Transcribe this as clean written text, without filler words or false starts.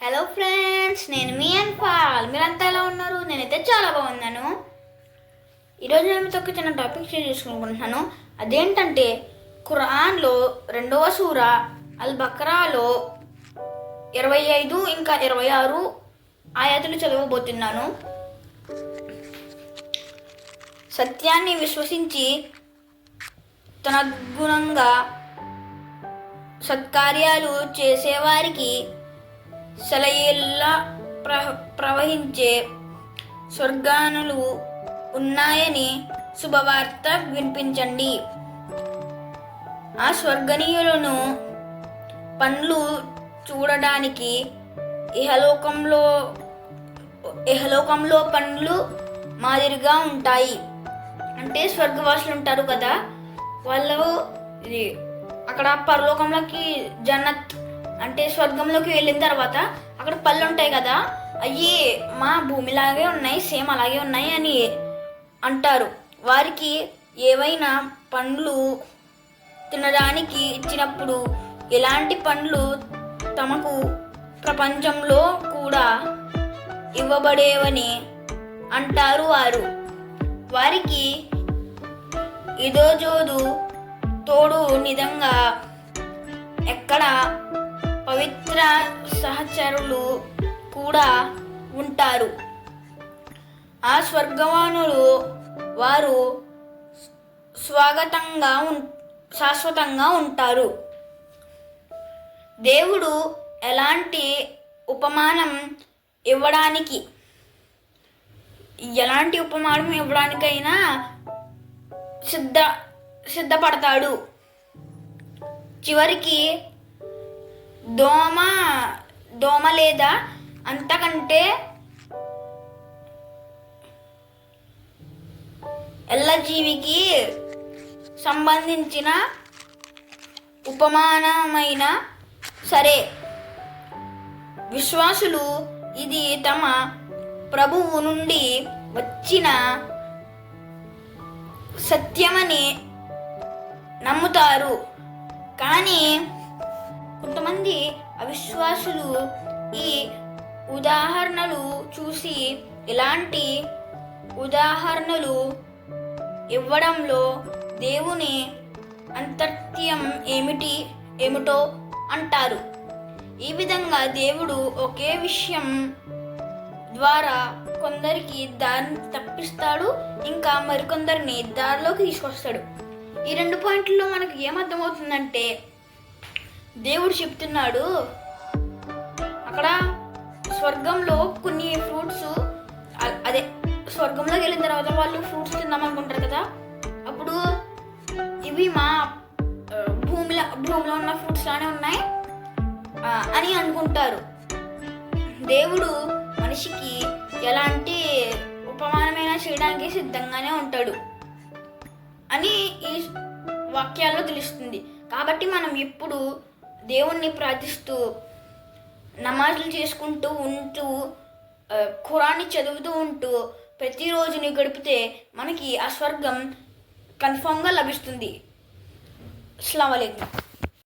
Hello friends, నేను మీ అన్ఫాల్. మీరంతా ఎలా ఉన్నారు? నేనైతే చాలా బాగున్నాను. ఈరోజు నేను మీతో ఒక చిన్న టాపిక్ షేర్ చేసుకుంటున్నాను. అదేంటంటే ఖురాన్లో 2వ సూర అల్ బక్రాలో 25 ఇంకా 26 ఆయాతులు చదవబోతున్నాను. సత్యాన్ని విశ్వసించి తననుగుణంగా సత్కార్యాలు చేసేవారికి సెలయేళ్లా ప్రవహించే స్వర్గానులు ఉన్నాయని శుభవార్త వినిపించండి. ఆ స్వర్గనీయులను పండ్లు చూడడానికి ఇహలోకంలో పండ్లు మాదిరిగా ఉంటాయి. అంటే స్వర్గవాసులు ఉంటారు కదా, వాళ్ళు అక్కడ పరలోకంలోకి జన్నత్ అంటే స్వర్గంలోకి వెళ్ళిన తర్వాత అక్కడ పళ్ళు ఉంటాయి కదా, అవి మా భూమిలాగే ఉన్నాయి, సేమ్ అలాగే ఉన్నాయి అని అంటారు. వారికి ఏవైనా పండ్లు తినడానికి ఇచ్చినప్పుడు ఎలాంటి పండ్లు తమకు ప్రపంచంలో కూడా ఇవ్వబడేవని అంటారు. వారికి ఇదోజోదు తోడు నిజంగా ఎక్కడ పవిత్ర సహచరులు కూడా ఉంటారు. ఆ స్వర్గవానులు వారు శాశ్వతంగా ఉంటారు. దేవుడు ఎలాంటి ఉపమానం ఇవ్వడానికైనా సిద్ధపడతాడు. చివరికి దోమ లేదా అంతకంటే ఎల్లజీవికి సంబంధించిన ఉపమానమైన సరే, విశ్వాసులు ఇది తమ ప్రభువు నుండి వచ్చిన సత్యమని నమ్ముతారు. కానీ కొంతమంది అవిశ్వాసులు ఈ ఉదాహరణలు చూసి ఇలాంటి ఉదాహరణలు ఇవ్వడంలో దేవుని అంతర్త్యం ఏమిటో అంటారు. ఈ విధంగా దేవుడు ఒకే విషయం ద్వారా కొందరికి దారిని తప్పిస్తాడు, ఇంకా మరికొందరిని దారిలోకి తీసుకొస్తాడు. ఈ 2 పాయింట్లలో మనకు ఏమర్థమవుతుందంటే, దేవుడు చెప్తున్నాడు అక్కడ స్వర్గంలో కొన్ని ఫ్రూట్స్, అదే స్వర్గంలోకి వెళ్ళిన తర్వాత వాళ్ళు ఫ్రూట్స్ తిందామనుకుంటారు కదా, అప్పుడు ఇవి మా భూమిలో ఉన్న ఫ్రూట్స్ లానే ఉన్నాయి అని అనుకుంటారు. దేవుడు మనిషికి ఎలాంటి ఉపమానమైనా చేయడానికి సిద్ధంగానే ఉంటాడు అని ఈ వాక్యాల్లో తెలుస్తుంది. కాబట్టి మనం ఎప్పుడు దేవుణ్ణి ప్రార్థిస్తూ నమాజులు చేసుకుంటూ ఉంటూ ఖురాన్ని చదువుతూ ఉంటూ ప్రతిరోజుని గడిపితే మనకి ఆ స్వర్గం కన్ఫామ్గా లభిస్తుంది. అస్సలాము అలైకుం.